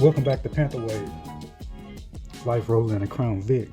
Welcome back to Pantherwave. Life rolling a Crown Vic.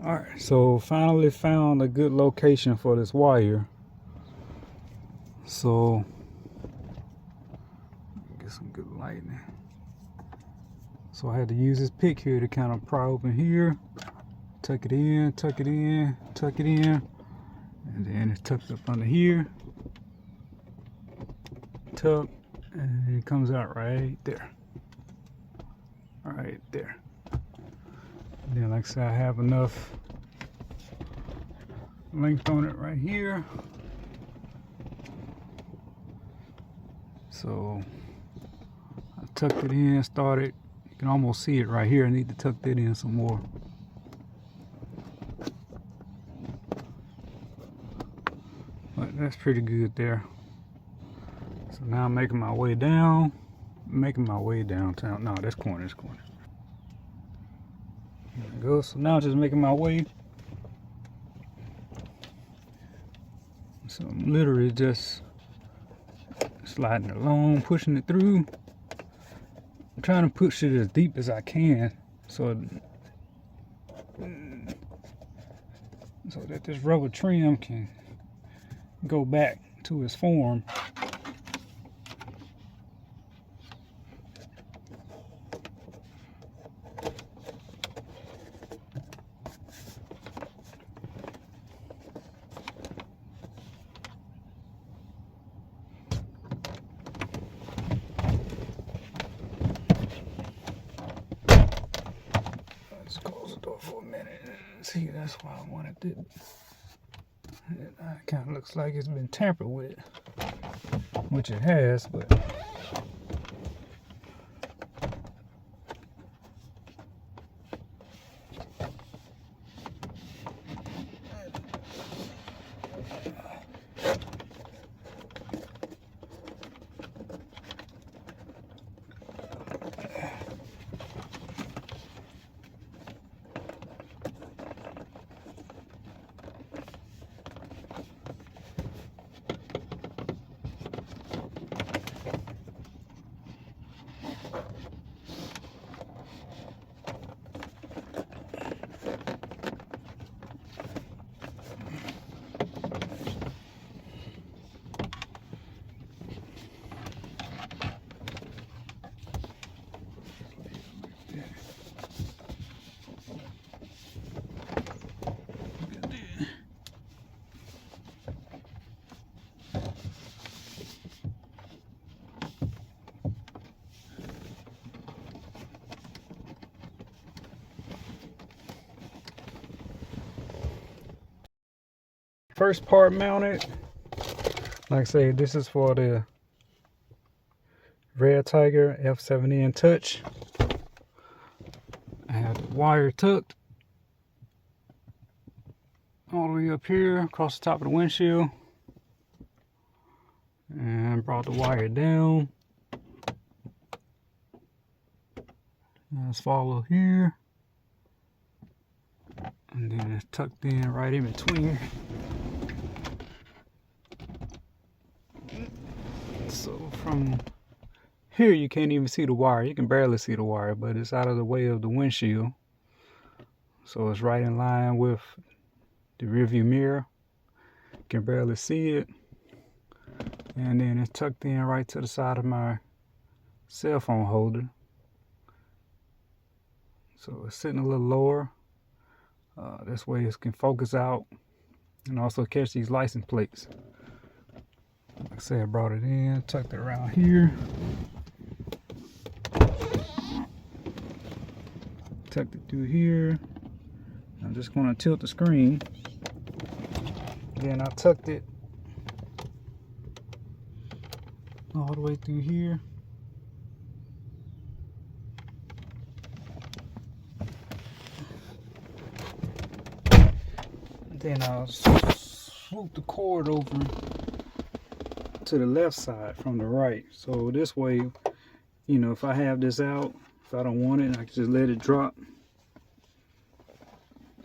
Alright, so finally found a good location for this wire. So get some good lighting. So I had to use this pick here to kind of pry open here, tuck it in, tuck it in, tuck it in, and then it's tucked up under here, tuck, and it comes out right there. Right there. And then, like I said, I have enough length on it right here. So I tucked it in, started. You can almost see it right here. I need to tuck that in some more. But that's pretty good there. So now I'm making my way down. Making my way downtown. No, that's corner, that's corner. There we go. So now I'm just making my way. So I'm literally just sliding it along, pushing it through. I'm trying to push it as deep as I can so that this rubber trim can go back to its form. Let's close the door for a minute. See, that's why I wanted it. It kind of looks like it's been tampered with, which it has, but first part mounted. Like I say, this is for the REDTIGER F7N Touch. I have the wire tucked all the way up here across the top of the windshield, and brought the wire down. Let's follow here, and then it's tucked in right in between. So from here you can't even see the wire. You can barely see the wire, but it's out of the way of the windshield. So it's right in line with the rearview mirror. You can barely see it. And then it's tucked in right to the side of my cell phone holder. So it's sitting a little lower. This way it can focus out and also catch these license plates. Like I said, I brought it in, tucked it around here. Tucked it through here. I'm just going to tilt the screen. Then I tucked it all the way through here. Then I'll swoop the cord over to the left side from the right. So this way, you know, if I have this out, if I don't want it, I can just let it drop,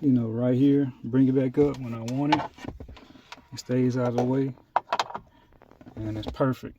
you know, right here, bring it back up when I want it, It stays out of the way, and it's perfect.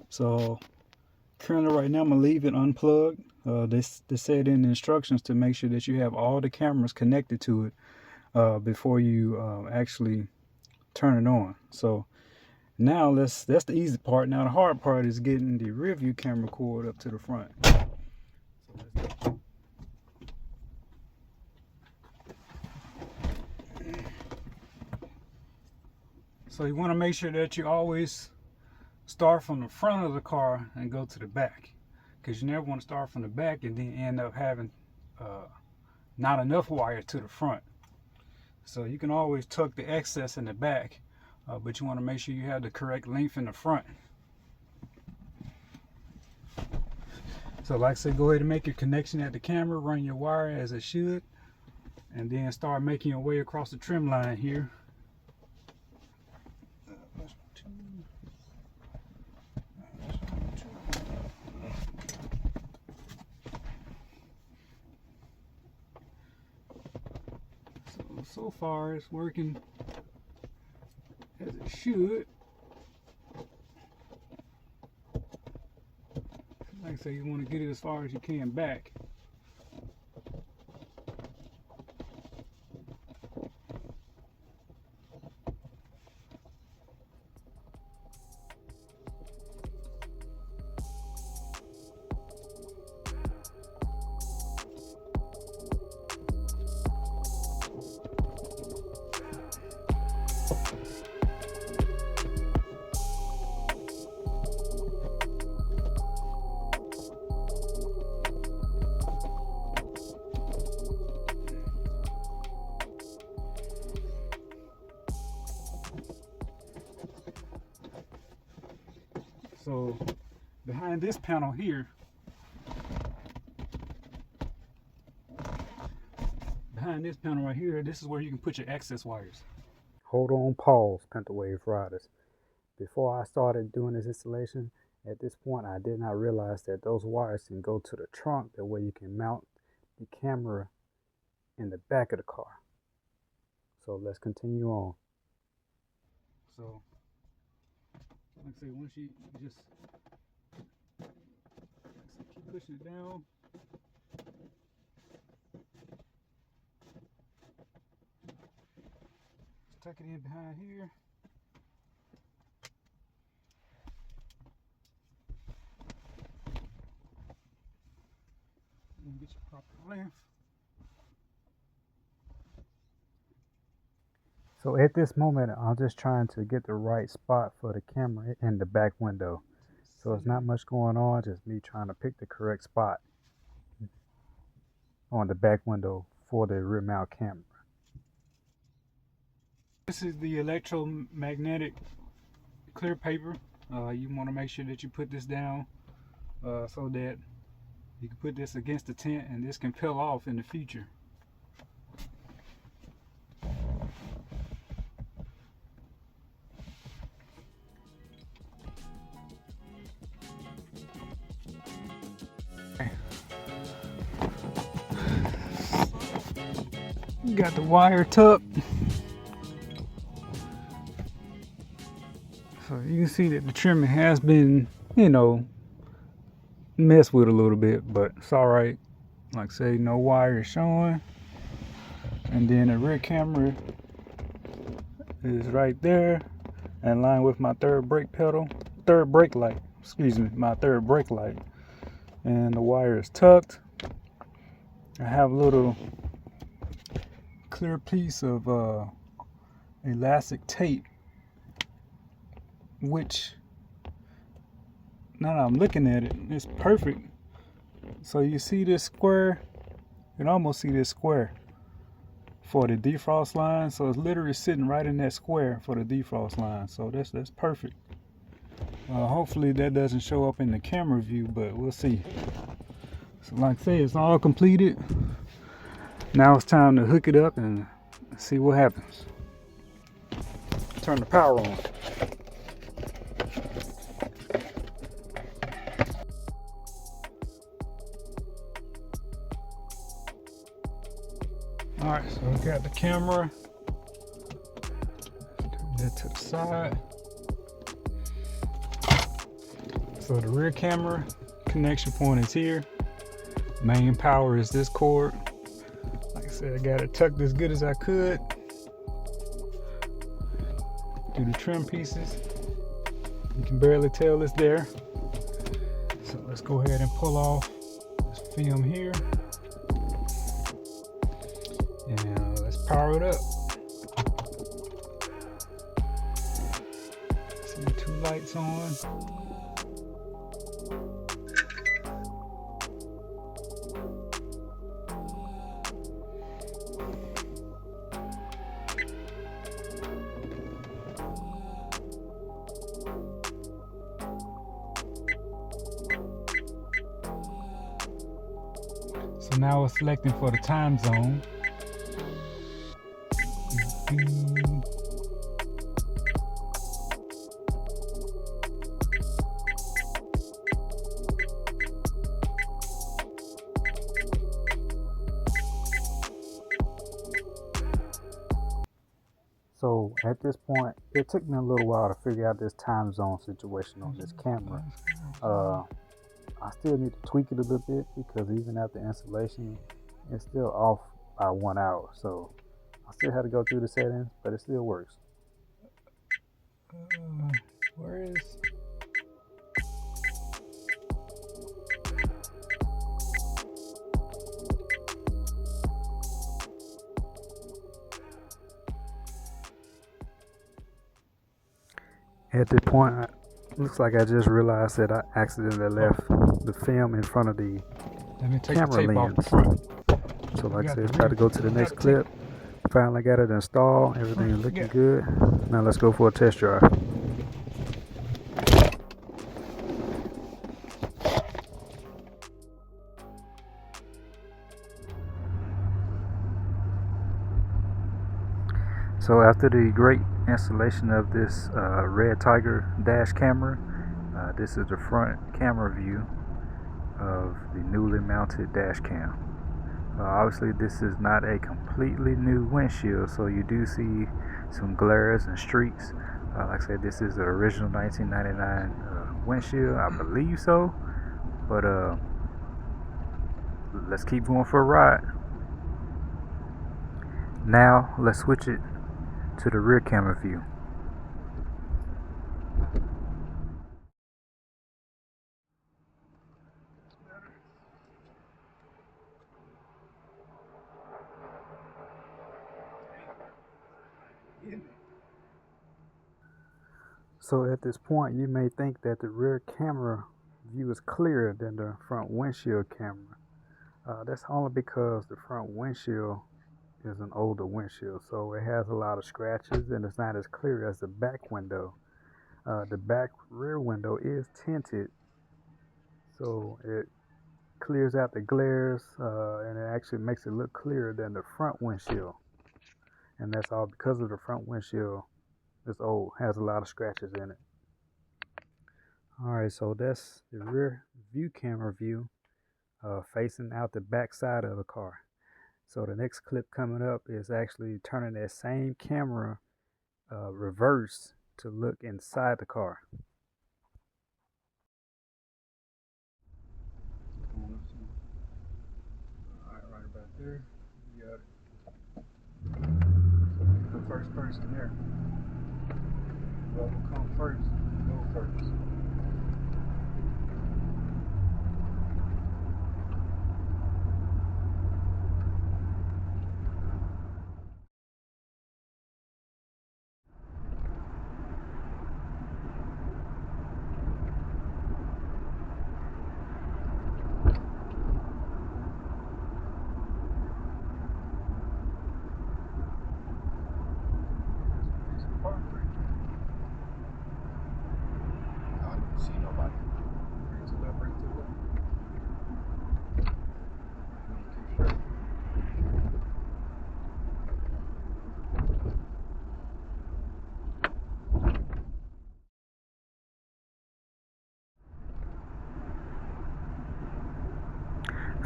So currently right now I'm gonna leave it unplugged. They said in the instructions to make sure that you have all the cameras connected to it before you actually turn it on. So now that's the easy part. Now the hard part is getting the rear view camera cord up to the front. So you want to make sure that you always start from the front of the car and go to the back, because you never want to start from the back and then end up having not enough wire to the front. So you can always tuck the excess in the back, but you want to make sure you have the correct length in the front. So like I said, go ahead and make your connection at the camera, run your wire as it should, and then start making your way across the trim line here. So far it's working as it should. Like I say, you want to get it as far as you can back. So behind this panel here, right here, this is where you can put your excess wires. Hold on, pause, Pantherwave riders. Before I started doing this installation, at this point I did not realize that those wires can go to the trunk. That way you can mount the camera in the back of the car. So let's continue on. So like I say, once you just keep pushing it down. Just tuck it in behind here. And get your proper length. So at this moment, I'm just trying to get the right spot for the camera in the back window. So it's not much going on, just me trying to pick the correct spot on the back window for the rear mount camera. This is the electromagnetic clear paper. You want to make sure that you put this down so that you can put this against the tent and this can peel off in the future. Got the wire tucked. So you can see that the trimming has been, you know, messed with a little bit, but it's alright. Like I say, no wire is showing. And then the rear camera is right there in line with my third brake light. My third brake light. And the wire is tucked. I have a little clear piece of elastic tape, which now that I'm looking at it, it's perfect. So you see this square, you can almost see this square for the defrost line. So it's literally sitting right in that square for the defrost line. So that's perfect. Hopefully that doesn't show up in the camera view, but we'll see. So like I say, it's all completed. Now it's time to hook it up and see what happens. Turn the power on. Alright, so we got the camera it to the side. So the rear camera connection point is here. Main power is this cord. Like I said, I got it tucked as good as I could through the trim pieces. You can barely tell it's there. So let's go ahead and pull off this film here. And let's power it up. See the two lights on. So now we're selecting for the time zone. So at this point, it took me a little while to figure out this time zone situation on this camera. I still need to tweak it a little bit because even after installation, it's still off by 1 hour. So I still had to go through the settings, but it still works. Where is... At this point, looks like I just realized that I accidentally left the film in front of the camera lens. So like I said, try to go to the next clip. Finally got it installed. Everything is looking good. Now let's go for a test drive. So after the great installation of this REDTIGER dash camera, this is the front camera view of the newly mounted dash cam. Obviously this is not a completely new windshield, so you do see some glares and streaks. Like I said, this is the original 1999 windshield, I believe so, but let's keep going for a ride. Now let's switch it to the rear camera view. So at this point, you may think that the rear camera view is clearer than the front windshield camera. That's only because the front windshield is an older windshield, so it has a lot of scratches and it's not as clear as the back window. The back rear window is tinted, so it clears out the glares and it actually makes it look clearer than the front windshield. And that's all because of the front windshield is old, has a lot of scratches in it. Alright, so that's the rear view camera view facing out the back side of the car. So the next clip coming up is actually turning that same camera reverse to look inside the car. Alright, right about there. You got it. So the first person there. What will come first? Go first.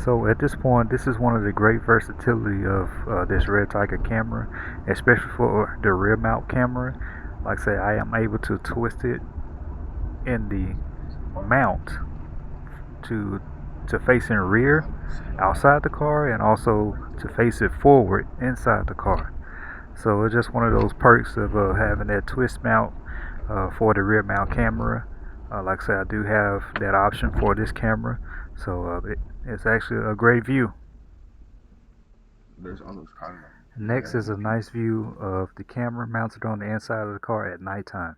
So at this point, this is one of the great versatility of this REDTIGER camera, especially for the rear mount camera. Like I say, I am able to twist it in the mount to face in rear outside the car, and also to face it forward inside the car. So it's just one of those perks of having that twist mount for the rear mount camera. Like I said, I do have that option for this camera, so it's actually a great view. Next is a nice view of the camera mounted on the inside of the car at nighttime.